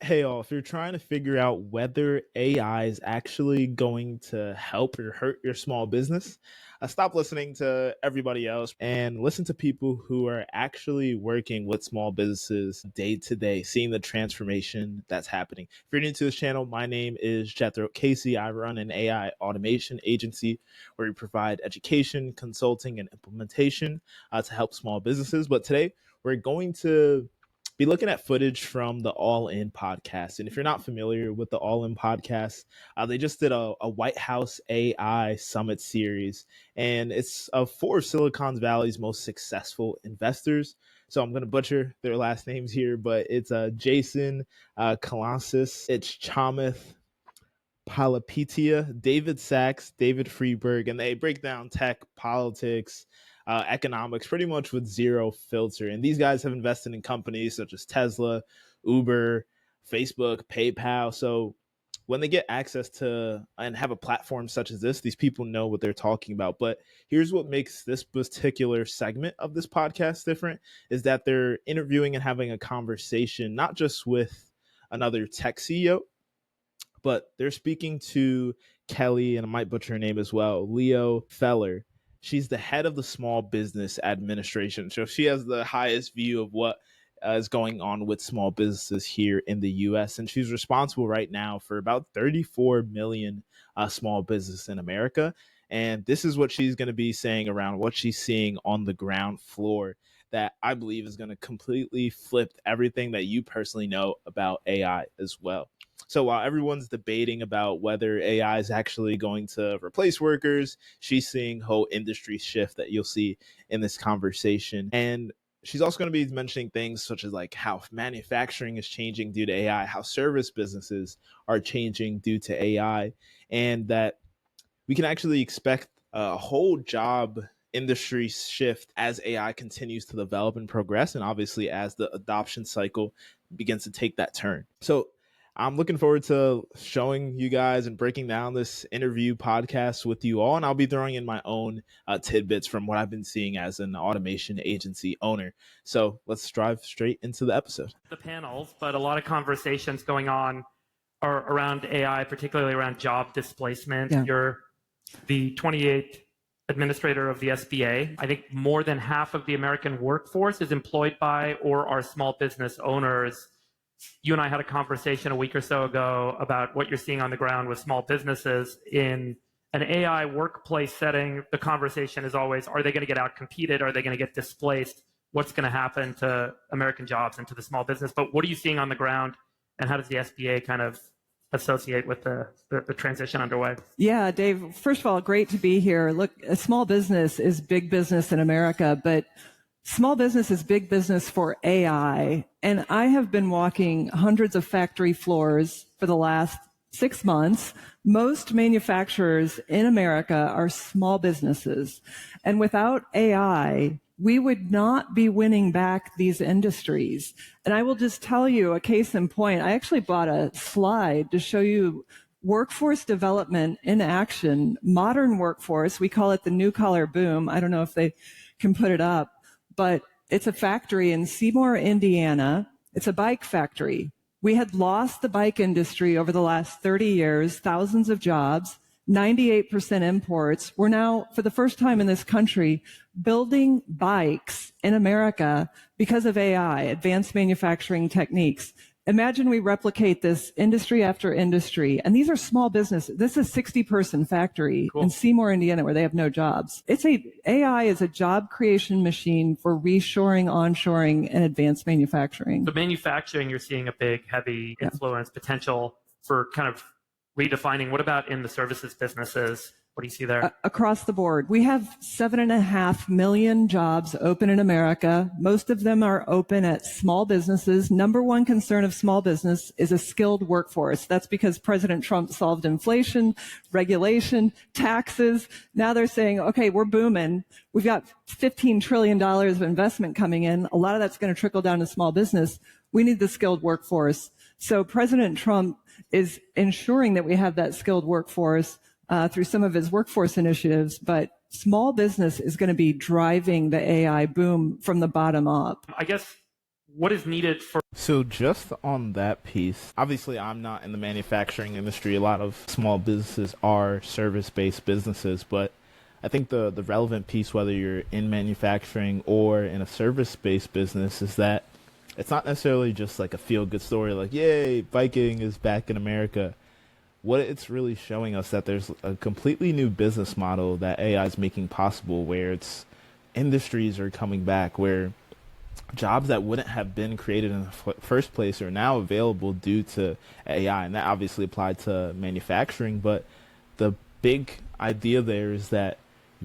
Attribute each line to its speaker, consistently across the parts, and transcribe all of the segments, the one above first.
Speaker 1: Hey all, if you're trying to figure out whether AI is actually going to help or hurt your small business, stop listening to everybody else and listen to people who are actually working with small businesses day to day, seeing the transformation that's happening. If you're new to this channel, my name is Jethro Casey. I run an AI automation agency where we provide education, consulting, and implementation to help small businesses. But today we're going to be looking at footage from the All In podcast. And if you're not familiar with the All In podcast, they just did a White House AI Summit series, and it's of four of Silicon Valley's most successful investors. So I'm going to butcher their last names here, but it's Jason Kalasis, it's Chamath Palihapitiya, David Sachs, David Freeberg, and they break down tech, politics, economics, pretty much with zero filter. And these guys have invested in companies such as Tesla, Uber, Facebook, PayPal. So when they get access to and have a platform such as this, these people know what they're talking about. But here's what makes this particular segment of this podcast different is that they're interviewing and having a conversation, not just with another tech CEO, but they're speaking to Kelly, and I might butcher her name as well, Leo Feller. She's the head of the Small Business Administration. So she has the highest view of what is going on with small businesses here in the US. And she's responsible right now for about 34 million small businesses in America. And this is what she's going to be saying around what she's seeing on the ground floor that I believe is going to completely flip everything that you personally know about AI as well. So while everyone's debating about whether AI is actually going to replace workers, she's seeing whole industry shift that you'll see in this conversation. And she's also going to be mentioning things such as like how manufacturing is changing due to AI, how service businesses are changing due to AI, and that we can actually expect a whole job industry shift as AI continues to develop and progress, and obviously as the adoption cycle begins to take that turn. So I'm looking forward to showing you guys and breaking down this interview podcast with you all. And I'll be throwing in my own tidbits from what I've been seeing as an automation agency owner. So let's drive straight into the episode.
Speaker 2: The panels, but a lot of conversations going on are around AI, particularly around job displacement. Yeah. You're the 28th administrator of the SBA. I think more than half of the American workforce is employed by or are small business owners. You and I had a conversation a week or so ago about what you're seeing on the ground with small businesses in an AI workplace setting. The conversation is always, are they going to get out competed? Are they going to get displaced? What's going to happen to American jobs and to the small business? But what are you seeing on the ground, and how does the SBA kind of associate with the transition underway?
Speaker 3: Yeah, Dave, first of all, great to be here. Look, a small business is big business in America, but small business is big business for AI. And I have been walking hundreds of factory floors for the last 6 months. Most manufacturers in America are small businesses. And without AI, we would not be winning back these industries. And I will just tell you a case in point. I actually brought a slide to show you workforce development in action, modern workforce. We call it the new collar boom. I don't know if they can put it up, but it's a factory in Seymour, Indiana. It's a bike factory. We had lost the bike industry over the last 30 years, thousands of jobs, 98% imports. We're now, for the first time in this country, building bikes in America because of AI, advanced manufacturing techniques. Imagine we replicate this industry after industry, and these are small businesses. This is a 60-person factory in Seymour, Indiana, where they have no jobs. AI is a job creation machine for reshoring, onshoring, and advanced manufacturing.
Speaker 2: So manufacturing, you're seeing a big, heavy influence, potential for kind of redefining. What about in the services businesses? What do you see there?
Speaker 3: Across the board, we have 7.5 million jobs open in America. Most of them are open at small businesses. Number one concern of small business is a skilled workforce. That's because President Trump solved inflation, regulation, taxes. Now they're saying, okay, we're booming. We've got $15 trillion of investment coming in. A lot of that's going to trickle down to small business. We need the skilled workforce. So President Trump is ensuring that we have that skilled workforce through some of his workforce initiatives, but small business is going to be driving the AI boom from the bottom up.
Speaker 2: I guess what is needed for.
Speaker 1: So just on that piece, obviously I'm not in the manufacturing industry. A lot of small businesses are service-based businesses, but I think the relevant piece, whether you're in manufacturing or in a service-based business, is that it's not necessarily just like a feel-good story like, yay, biking is back in America. What it's really showing us that there's a completely new business model that AI is making possible, where it's industries are coming back, where jobs that wouldn't have been created in the first place are now available due to AI. And that obviously applied to manufacturing, but the big idea there is that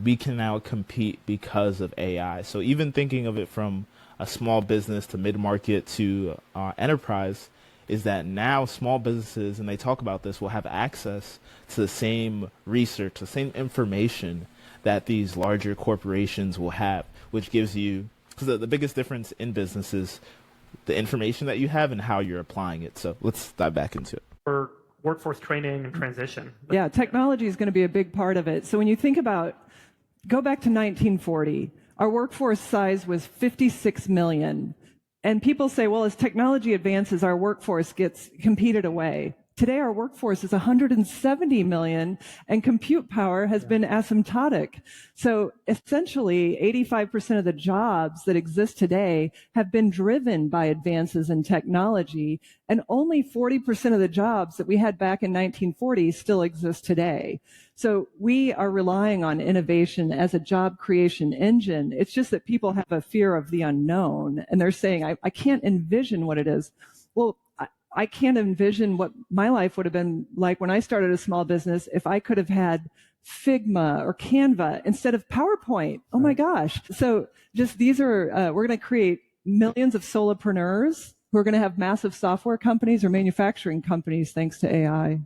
Speaker 1: we can now compete because of AI. So even thinking of it from a small business to mid-market to enterprise, is that now small businesses, and they talk about this, will have access to the same research, the same information that these larger corporations will have, which gives you, because the biggest difference in business is the information that you have and how you're applying it. So let's dive back into it.
Speaker 2: For workforce training and transition.
Speaker 3: Yeah, technology is going to be a big part of it. So when you think about, go back to 1940, our workforce size was 56 million. And people say, well, as technology advances, our workforce gets competed away. Today, our workforce is 170 million, and compute power has been asymptotic. So essentially, 85% of the jobs that exist today have been driven by advances in technology, and only 40% of the jobs that we had back in 1940 still exist today. So we are relying on innovation as a job creation engine. It's just that people have a fear of the unknown, and they're saying, I can't envision what it is. Well, I can't envision what my life would have been like when I started a small business if I could have had Figma or Canva instead of PowerPoint. Oh my gosh. So just these are, we're going to create millions of solopreneurs who are going to have massive software companies or manufacturing companies thanks to AI.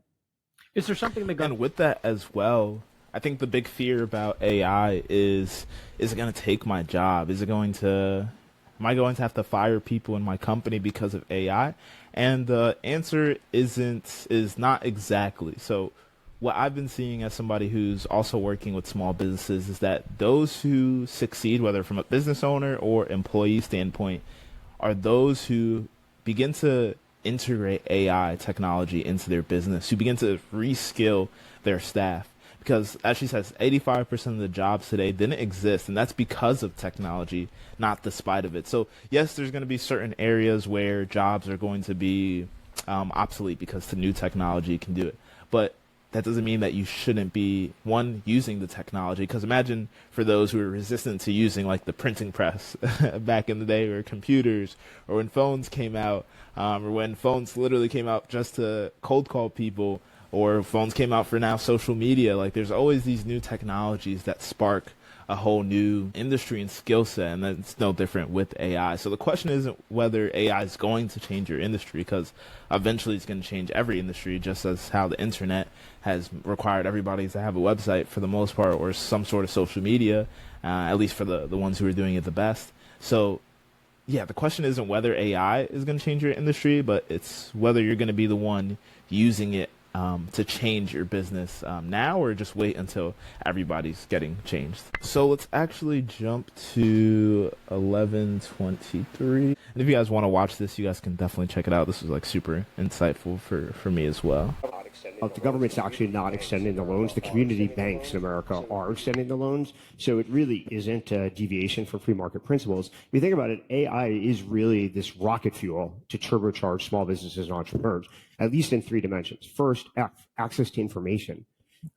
Speaker 2: Is there something that
Speaker 1: And with that as well, I think the big fear about AI is it going to take my job? Am I going to have to fire people in my company because of AI? And the answer is not exactly. So what I've been seeing as somebody who's also working with small businesses is that those who succeed, whether from a business owner or employee standpoint, are those who begin to integrate AI technology into their business, who begin to reskill their staff. Because, as she says, 85% of the jobs today didn't exist, and that's because of technology, not despite of it. So, yes, there's going to be certain areas where jobs are going to be obsolete because the new technology can do it. But that doesn't mean that you shouldn't be, one, using the technology. Because imagine for those who are resistant to using, like, the printing press back in the day, or computers, or when phones came out, or when phones literally came out just to cold call people, or phones came out for now social media. Like, there's always these new technologies that spark a whole new industry and skill set, and that's no different with AI. So the question isn't whether AI is going to change your industry, because eventually it's going to change every industry, just as how the internet has required everybody to have a website for the most part, or some sort of social media, at least for the ones who are doing it the best. So yeah, the question isn't whether AI is going to change your industry, but it's whether you're going to be the one using it to change your business now, or just wait until everybody's getting changed. So let's actually jump to 11:23. And if you guys want to watch this, you guys can definitely check it out. This was like super insightful for me as well.
Speaker 4: The government's actually not extending the loans. The community banks in America are extending the loans. So it really isn't a deviation from free market principles. If you think about it, AI is really this rocket fuel to turbocharge small businesses and entrepreneurs, at least in three dimensions. First, access to information.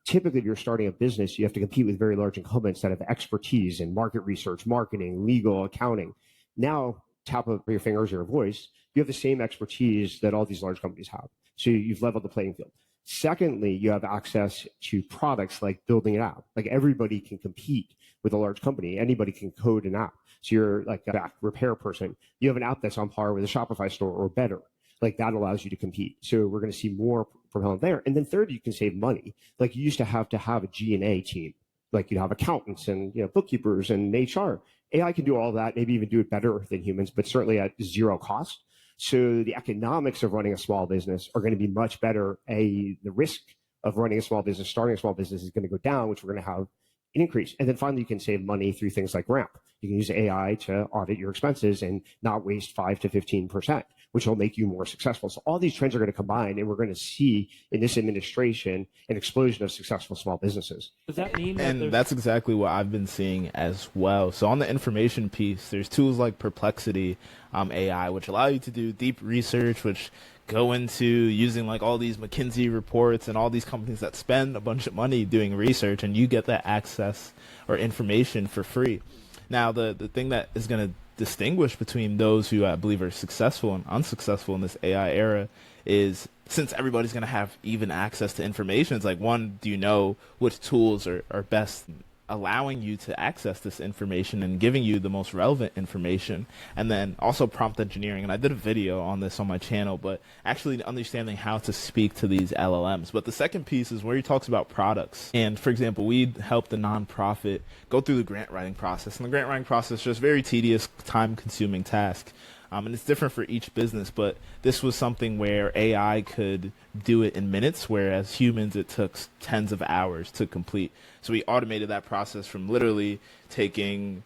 Speaker 4: Typically, if you're starting a business, you have to compete with very large incumbents that have expertise in market research, marketing, legal, accounting. Now, tap of your fingers or your voice, you have the same expertise that all these large companies have. So you've leveled the playing field. Secondly, you have access to products like building an app. Like, everybody can compete with a large company. Anybody can code an app. So you're like a back repair person. You have an app that's on par with a Shopify store or better. Like, that allows you to compete. So we're going to see more propellant there. And then third, you can save money. Like, you used to have a G&A team. Like, you'd have accountants and bookkeepers and HR. AI can do all that, maybe even do it better than humans, but certainly at zero cost. So the economics of running a small business are going to be much better. The risk of running a small business, starting a small business, is going to go down, which we're going to have increase. And then finally, you can save money through things like Ramp. You can use AI to audit your expenses and not waste 5 to 15%, which will make you more successful. So all these trends are going to combine, and we're going to see in this administration an explosion of successful small businesses.
Speaker 2: Does that mean
Speaker 1: and that's exactly what I've been seeing as well. So on the information piece, there's tools like Perplexity AI, which allow you to do deep research, which go into using like all these McKinsey reports and all these companies that spend a bunch of money doing research, and you get that access or information for free. Now, the thing that is going to distinguish between those who I believe are successful and unsuccessful in this AI era is, since everybody's going to have even access to information, it's like, one, do you know which tools are best allowing you to access this information and giving you the most relevant information? And then also prompt engineering. And I did a video on this on my channel, but actually understanding how to speak to these LLMs. But the second piece is where he talks about products. And for example, we helped a nonprofit go through the grant writing process. And the grant writing process is just very tedious, time consuming task. And it's different for each business, but this was something where AI could do it in minutes, whereas humans, it took tens of hours to complete. So we automated that process from literally taking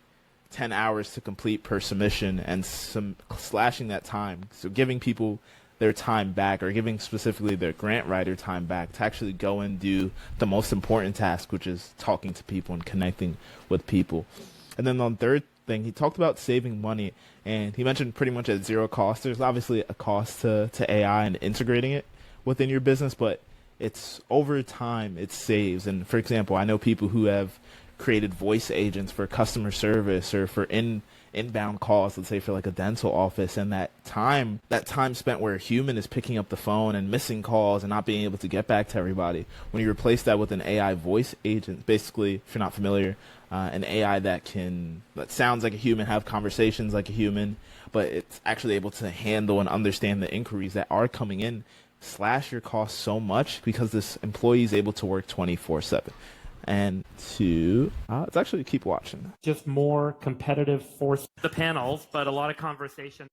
Speaker 1: 10 hours to complete per submission and slashing that time. So giving people their time back, or giving specifically their grant writer time back to actually go and do the most important task, which is talking to people and connecting with people. And then on the third thing, he talked about saving money, and he mentioned pretty much at zero cost. There's obviously a cost to AI and integrating it within your business, but it's over time it saves. And for example, I know people who have created voice agents for customer service or for inbound calls, let's say for like a dental office, and that time spent where a human is picking up the phone and missing calls and not being able to get back to everybody, when you replace that with an AI voice agent, basically, if you're not familiar, an AI that sounds like a human, have conversations like a human, but it's actually able to handle and understand the inquiries that are coming in, slash your costs so much because this employee is able to work 24/7. And let's actually keep watching.
Speaker 2: Just more competitive force the panels, but a lot of conversation.